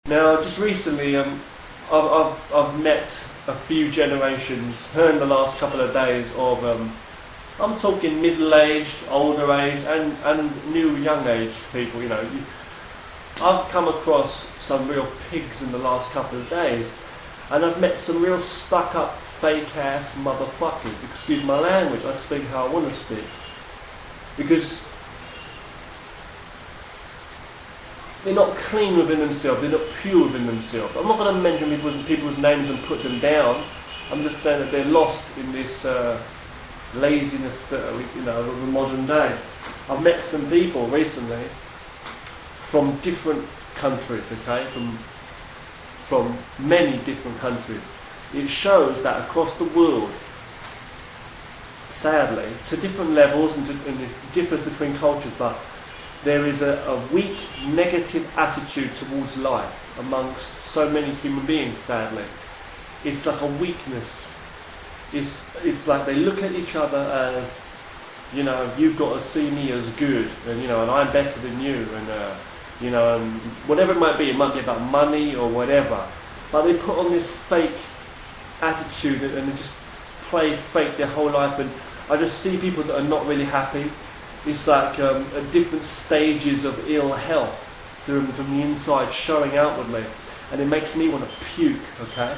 Now, just recently, I've met a few generations in the last couple of days of, I'm talking middle-aged, older age, and new young age people. You know, I've come across some real pigs in the last couple of days, and I've met some real stuck-up, fake-ass motherfuckers. Excuse my language. I speak how I want to speak, because they're not clean within themselves, they're not pure within themselves. I'm not going to mention people's names and put them down. I'm just saying that they're lost in this laziness that of the modern day. I've met some people recently from different countries, okay, from many different countries. It shows that across the world, sadly, to different levels and it differs between cultures, but there is a weak, negative attitude towards life amongst so many human beings, sadly. It's like a weakness. It's like they look at each other as, you've got to see me as good, and I'm better than you, and whatever it might be about money or whatever. But they put on this fake attitude and they just play fake their whole life, and I just see people that are not really happy. It's like at different stages of ill health from the inside showing outwardly, and it makes me want to puke, okay?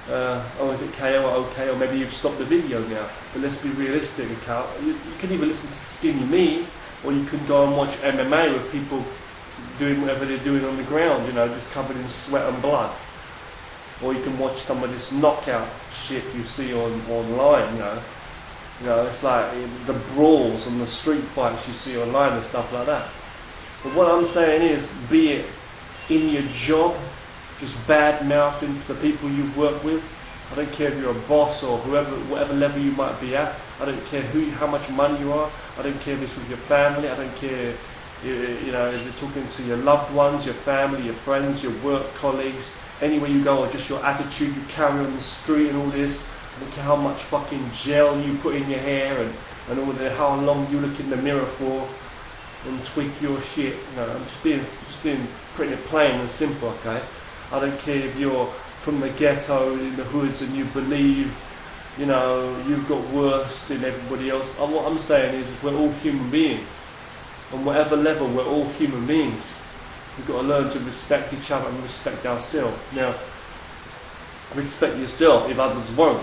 Is it KO or OK, or maybe you've stopped the video now, but let's be realistic, okay? You can either listen to Skinny Me, or you can go and watch MMA with people doing whatever they're doing on the ground, just covered in sweat and blood. Or you can watch some of this knockout shit you see online, it's like the brawls and the street fights you see online and stuff like that. But what I'm saying is, be it in your job, just bad mouthing the people you've worked with. I don't care if you're a boss or whatever level you might be at. I don't care how much money you are. I don't care if it's with your family. I don't care, if you're talking to your loved ones, your family, your friends, your work colleagues, anywhere you go, or just your attitude you carry on the street and all this. I don't care how much fucking gel you put in your hair and all that, how long you look in the mirror for and tweak your shit. I'm just being pretty plain and simple, okay? I don't care if you're from the ghetto in the hoods and you believe, you've got worse than everybody else. What I'm saying is we're all human beings. On whatever level, we're all human beings. We've got to learn to respect each other and respect ourselves. Now, respect yourself if others won't.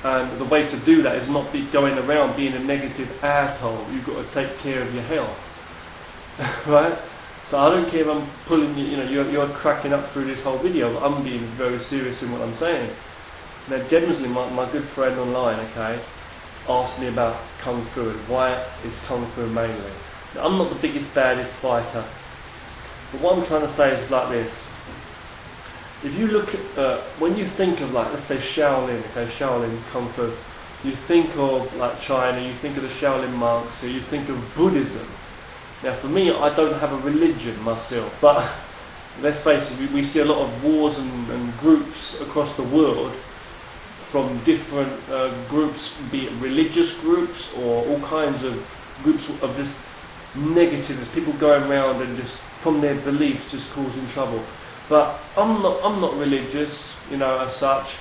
And the way to do that is not be going around being a negative asshole. You've got to take care of your health. Right? So I don't care if I'm pulling you, you're cracking up through this whole video. I'm being very serious in what I'm saying. Now, Demsley, my good friend online, okay, asked me about Kung Fu and why is Kung Fu mainly. Now, I'm not the biggest, baddest fighter. But what I'm trying to say is like this. If you look at, when you think of let's say Shaolin, okay, Shaolin Kung Fu, you think of China, you think of the Shaolin monks, or you think of Buddhism. Now for me, I don't have a religion myself, but let's face it, we see a lot of wars and groups across the world from different groups, be it religious groups or all kinds of groups of this negativeness, people going around and just from their beliefs just causing trouble. But I'm not religious, as such.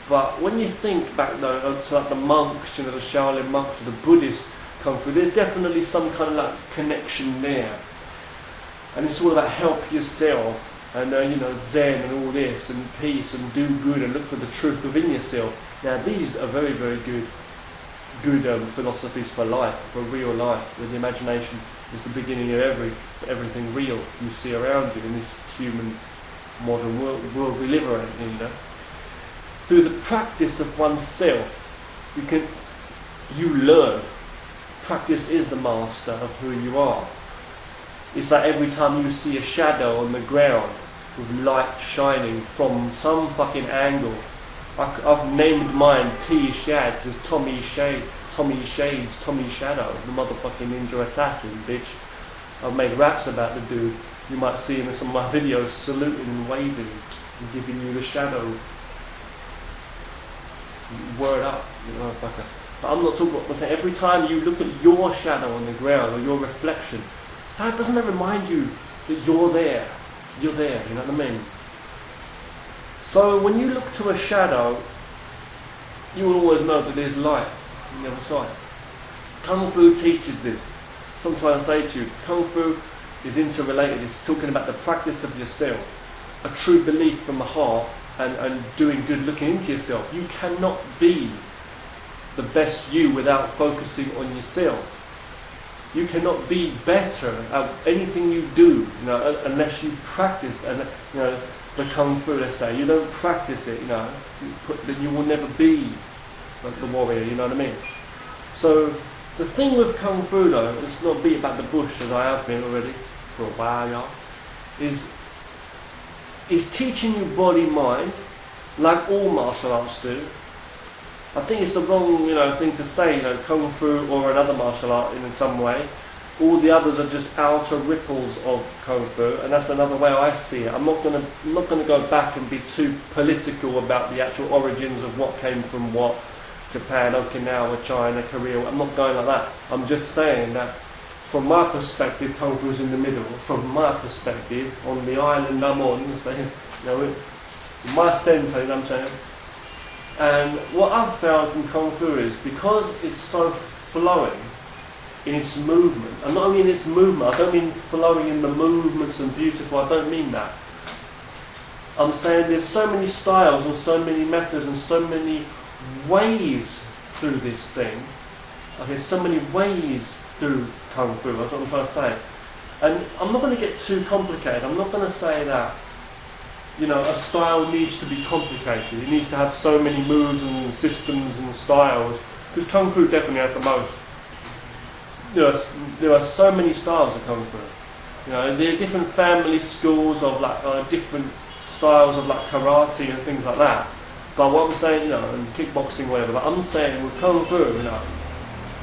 But when you think back though to the monks, the Shaolin monks or the Buddhist Kung Fu, there's definitely some kind of connection there. And it's all about help yourself and Zen and all this and peace and do good and look for the truth within yourself. Now these are very, very good philosophies for life, for real life, where the imagination is the beginning of everything real you see around you in this human modern world we live in. Through the practice of oneself, you learn. Practice is the master of who you are. It's like every time you see a shadow on the ground with light shining from some fucking angle. I've named mine T Shads as Tommy Shades, Tommy Shadow, the motherfucking ninja assassin, bitch. I've made raps about the dude. You might see him in some of my videos saluting and waving and giving you the shadow. Word up, you motherfucker. But I'm not talking about, I'm saying every time you look at your shadow on the ground or your reflection, doesn't that remind you that you're there? You're there, you know what I mean? So when you look to a shadow, you will always know that there's light on the other side. Kung Fu teaches this. That's what I'm trying to say to you. Kung Fu is interrelated. It's talking about the practice of yourself, a true belief from the heart, and doing good, looking into yourself. You cannot be the best you without focusing on yourself. You cannot be better at anything you do, unless you practice. And the Kung Fu, let's say, you don't practice it, then you will never be like the warrior. You know what I mean? So the thing with Kung Fu, though, let's not beat about the bush as I have been already for a while, is teaching you body mind, like all martial arts do. I think it's the wrong, thing to say, Kung Fu or another martial art in some way. All the others are just outer ripples of Kung Fu, and that's another way I see it. I'm not gonna go back and be too political about the actual origins of what came from what, Japan, Okinawa, China, Korea. I'm not going like that. I'm just saying that from my perspective, Kung Fu's in the middle. From my perspective, on the island I'm on, in my centre, you know what I'm saying? And what I've found from Kung Fu is, because it's so flowing in its movement, and not only in its movement, I don't mean flowing in the movements and beautiful, I don't mean that. I'm saying there's so many styles and so many methods and so many ways through this thing. Okay, so many ways through Kung Fu, that's what I'm trying to say. And I'm not going to get too complicated. I'm not going to say that a style needs to be complicated. It needs to have so many moves and systems and styles, because Kung Fu definitely has the most. There are so many styles of Kung Fu. There are different family schools of different styles of karate and things like that. But what I'm saying, and kickboxing, whatever. But I'm saying with Kung Fu,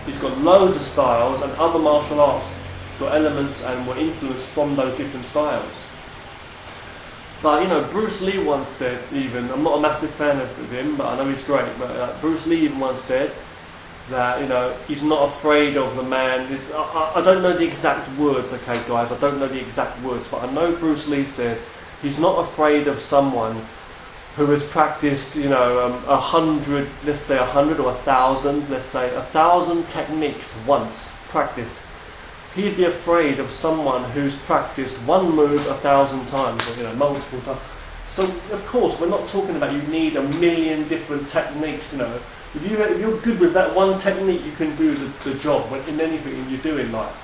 it's got loads of styles, and other martial arts got elements and were influenced from those different styles. But Bruce Lee once said, even, I'm not a massive fan of him, but I know he's great, but Bruce Lee even once said that, he's not afraid of the man. I don't know the exact words, okay guys, I don't know the exact words, but I know Bruce Lee said he's not afraid of someone who has practiced, 100, let's say 100 or 1,000, let's say 1,000 techniques once practiced. He'd be afraid of someone who's practiced one move 1,000 times, or multiple times. So of course we're not talking about you need a million different techniques. If you're good with that one technique, you can do the job in anything you do in life.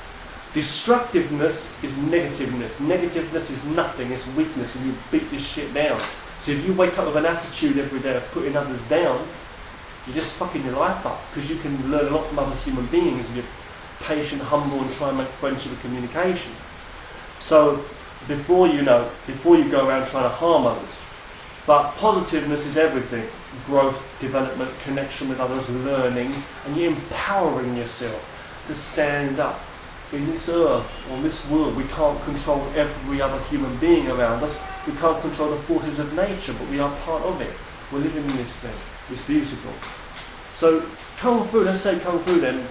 Destructiveness is negativeness. Negativeness is nothing. It's weakness, and you beat this shit down. So if you wake up with an attitude every day of putting others down, you're just fucking your life up, because you can learn a lot from other human beings if you're patient, humble, and try and make friendship and communication. So before you go around trying to harm others. But positiveness is everything. Growth, development, connection with others, learning, and you're empowering yourself to stand up. In this earth, on this world, we can't control every other human being around us. We can't control the forces of nature, but we are part of it. We're living in this thing. It's beautiful. So Kung Fu, let's say Kung Fu then.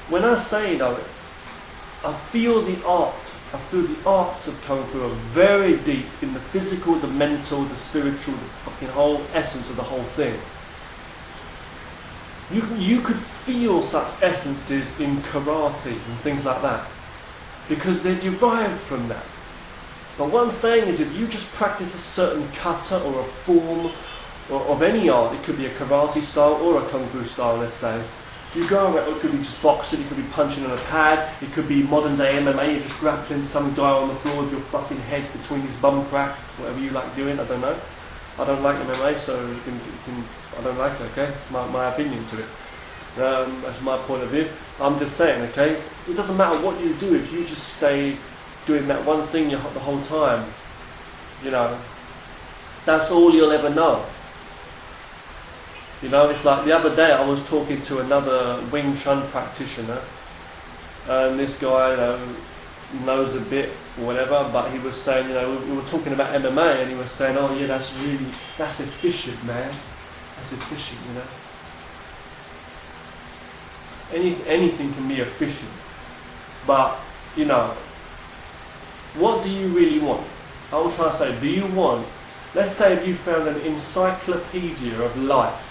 When I say I feel the art. I feel the arts of Kung Fu are very deep in the physical, the mental, the spiritual, the fucking whole essence of the whole thing. You could feel such essences in karate and things like that, because they're derived from that. But what I'm saying is, if you just practice a certain kata or a form of any art, it could be a karate style or a Kung Fu style, let's say. You go around, it could be just boxing, it could be punching on a pad, it could be modern day MMA, you're just grappling some guy on the floor with your fucking head between his bum crack, whatever you like doing, I don't know. I don't like MMA, so you can I don't like it, okay? My opinion to it. That's my point of view. I'm just saying, okay? It doesn't matter what you do if you just stay doing that one thing the whole time. That's all you'll ever know. It's like the other day I was talking to another Wing Chun practitioner, and this guy, knows a bit or whatever, but he was saying, we were talking about MMA, and he was saying, oh yeah, that's efficient, man. That's efficient, Anything can be efficient, but, what do you really want? I was trying to say, do you want Let's say if you found an encyclopedia of life,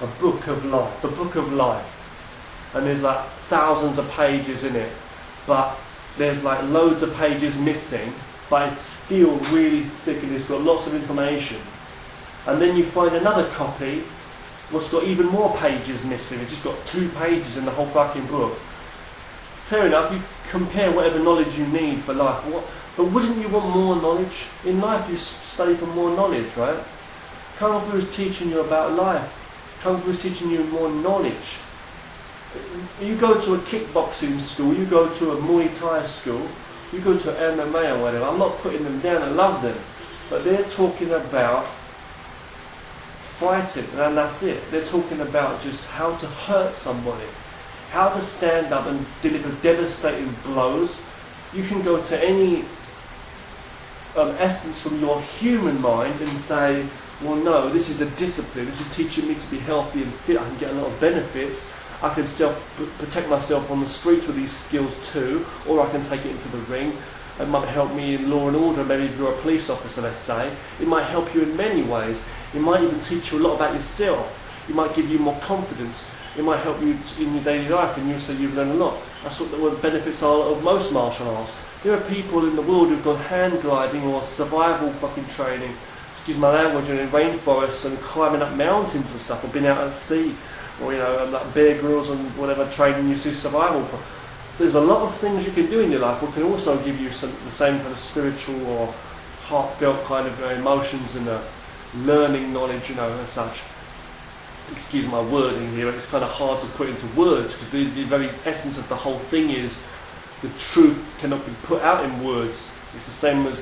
a book of life, the book of life, and there's like thousands of pages in it, but there's like loads of pages missing, but it's still really thick and it's got lots of information. And then you find another copy what's got even more pages missing. It's just got 2 pages in the whole fucking book. Fair enough, you compare whatever knowledge you need for life. But wouldn't you want more knowledge? In life you study for more knowledge, right? Kung Fu is teaching you about life. Kung Fu is teaching you more knowledge. You go to a kickboxing school, you go to a Muay Thai school, you go to MMA or whatever. I'm not putting them down, I love them. But they're talking about fighting, and that's it. They're talking about just how to hurt somebody, how to stand up and deliver devastating blows. You can go to any essence from your human mind and say, well no, this is a discipline, this is teaching me to be healthy and fit, I can get a lot of benefits, I can protect myself on the streets with these skills too, or I can take it into the ring. It might help me in law and order, maybe if you're a police officer, let's say. It might help you in many ways. It might even teach you a lot about yourself. It might give you more confidence. It might help you in your daily life, and you'll say you've learned a lot. That's what the benefits are of most martial arts. There are people in the world who've gone hand gliding or survival fucking training, excuse my language, in rainforests and climbing up mountains and stuff, or been out at sea, or like Bear Grylls and whatever training you see survival. There's a lot of things you can do in your life, which can also give you the same kind of spiritual or heartfelt kind of emotions and learning knowledge, as such. Excuse my wording here, it's kind of hard to put into words, because the very essence of the whole thing is the truth cannot be put out in words. It's the same as